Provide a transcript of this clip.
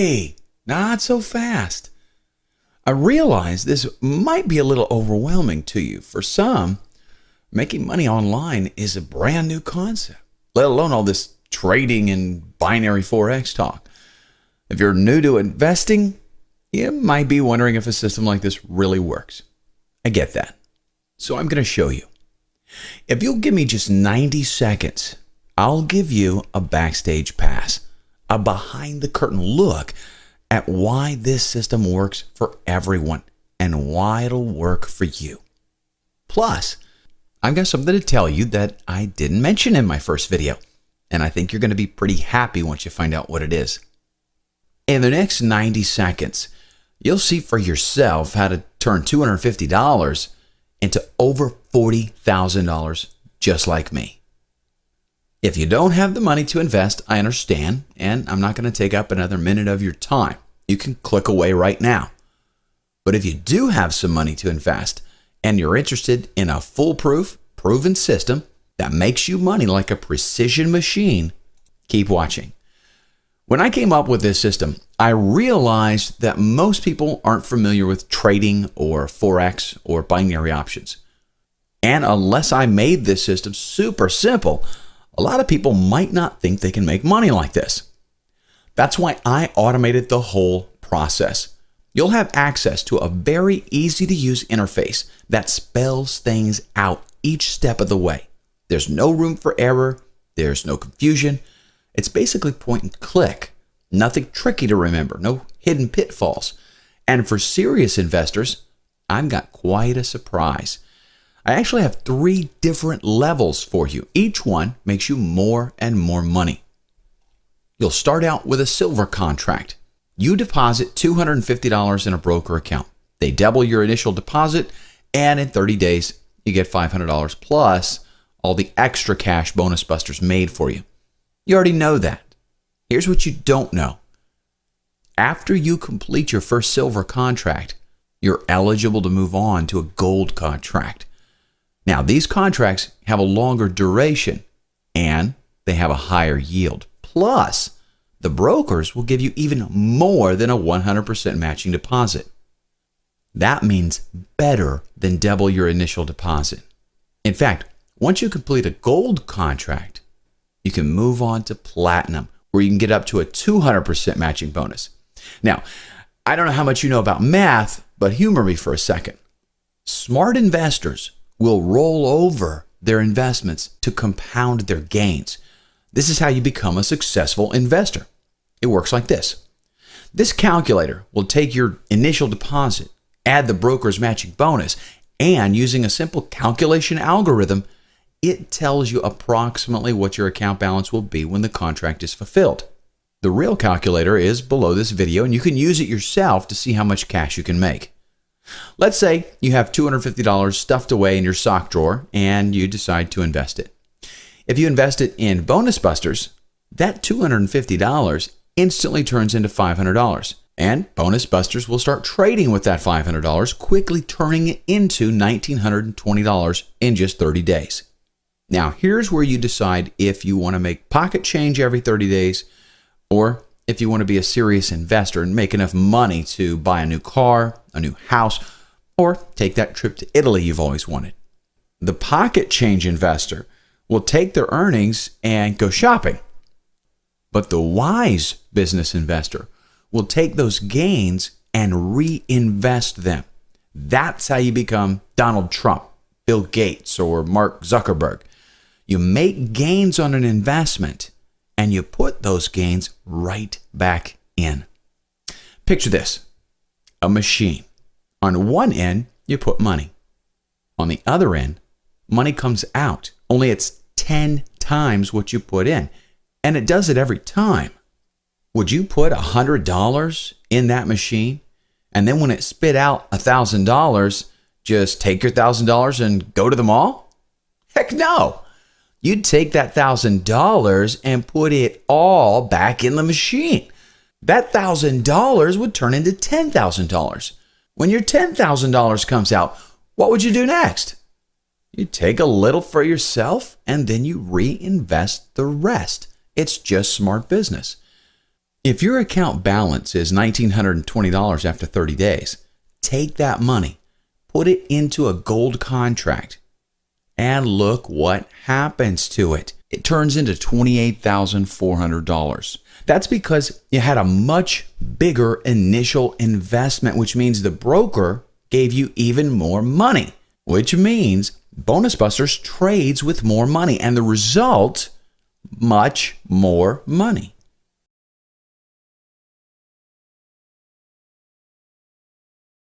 way, not so fast. I realize this might be a little overwhelming to you. For some, making money online is a brand new concept, let alone all this trading and binary Forex talk. If you're new to investing, you might be wondering if a system like this really works. I get that. So I'm going to show you. If you'll give me just 90 seconds, I'll give you a backstage pass, a behind the curtain look at why this system works for everyone and why it'll work for you. Plus, I've got something to tell you that I didn't mention in my first video, and I think you're going to be pretty happy once you find out what it is. In the next 90 seconds, you'll see for yourself how to turn $250 into over $40,000 just like me. If you don't have the money to invest, I understand, and I'm not going to take up another minute of your time. You can click away right now. But if you do have some money to invest and you're interested in a foolproof, proven system that makes you money like a precision machine, keep watching. When I came up with this system, I realized that most people aren't familiar with trading or Forex or binary options. And unless I made this system super simple, a lot of people might not think they can make money like this. That's why I automated the whole process. You'll have access to a very easy to use interface that spells things out each step of the way. There's no room for error. There's no confusion. It's basically point and click. Nothing tricky to remember. No hidden pitfalls. And for serious investors, I've got quite a surprise. I actually have 3 different levels for you. Each one makes you more and more money. You'll start out with a silver contract. You deposit $250 in a broker account. They double your initial deposit, and in 30 days, you get $500 plus all the extra cash bonus busters made for you. You already know that. Here's what you don't know. After you complete your first silver contract, you're eligible to move on to a gold contract. Now, these contracts have a longer duration and they have a higher yield. Plus, the brokers will give you even more than a 100% matching deposit. That means better than double your initial deposit. In fact, once you complete a gold contract, you can move on to platinum, where you can get up to a 200% matching bonus. Now, I don't know how much you know about math, but humor me for a second. Smart investors will roll over their investments to compound their gains. This is how you become a successful investor. It works like this. This calculator will take your initial deposit, add the broker's matching bonus, and using a simple calculation algorithm, it tells you approximately what your account balance will be when the contract is fulfilled. The real calculator is below this video, and you can use it yourself to see how much cash you can make. Let's say you have $250 stuffed away in your sock drawer and you decide to invest it. If you invest it in bonus busters, that $250 instantly turns into $500. And bonus busters will start trading with that $500, quickly turning it into $1,920 in just 30 days. Now, here's where you decide if you want to make pocket change every 30 days or if you want to be a serious investor and make enough money to buy a new car, a new house, or take that trip to Italy you've always wanted. The pocket change investor will take their earnings and go shopping. But the wise business investor will take those gains and reinvest them. That's how you become Donald Trump, Bill Gates, or Mark Zuckerberg. You make gains on an investment and you put those gains right back in. Picture this, a machine. On one end, you put money. On the other end, money comes out, only it's 10 times what you put in. And it does it every time. Would you put $100 in that machine and then when it spit out $1,000, just take your $1,000 and go to the mall? Heck no. You'd take that $1,000 and put it all back in the machine. That $1,000 would turn into $10,000. When your $10,000 comes out, what would you do next? You take a little for yourself and then you reinvest the rest. It's just smart business. If your account balance is $1,920 after 30 days, take that money, put it into a gold contract, and look what happens to it. It turns into $28,400. That's because you had a much bigger initial investment, which means the broker gave you even more money, which means Bonus Busters trades with more money, and the result, much more money.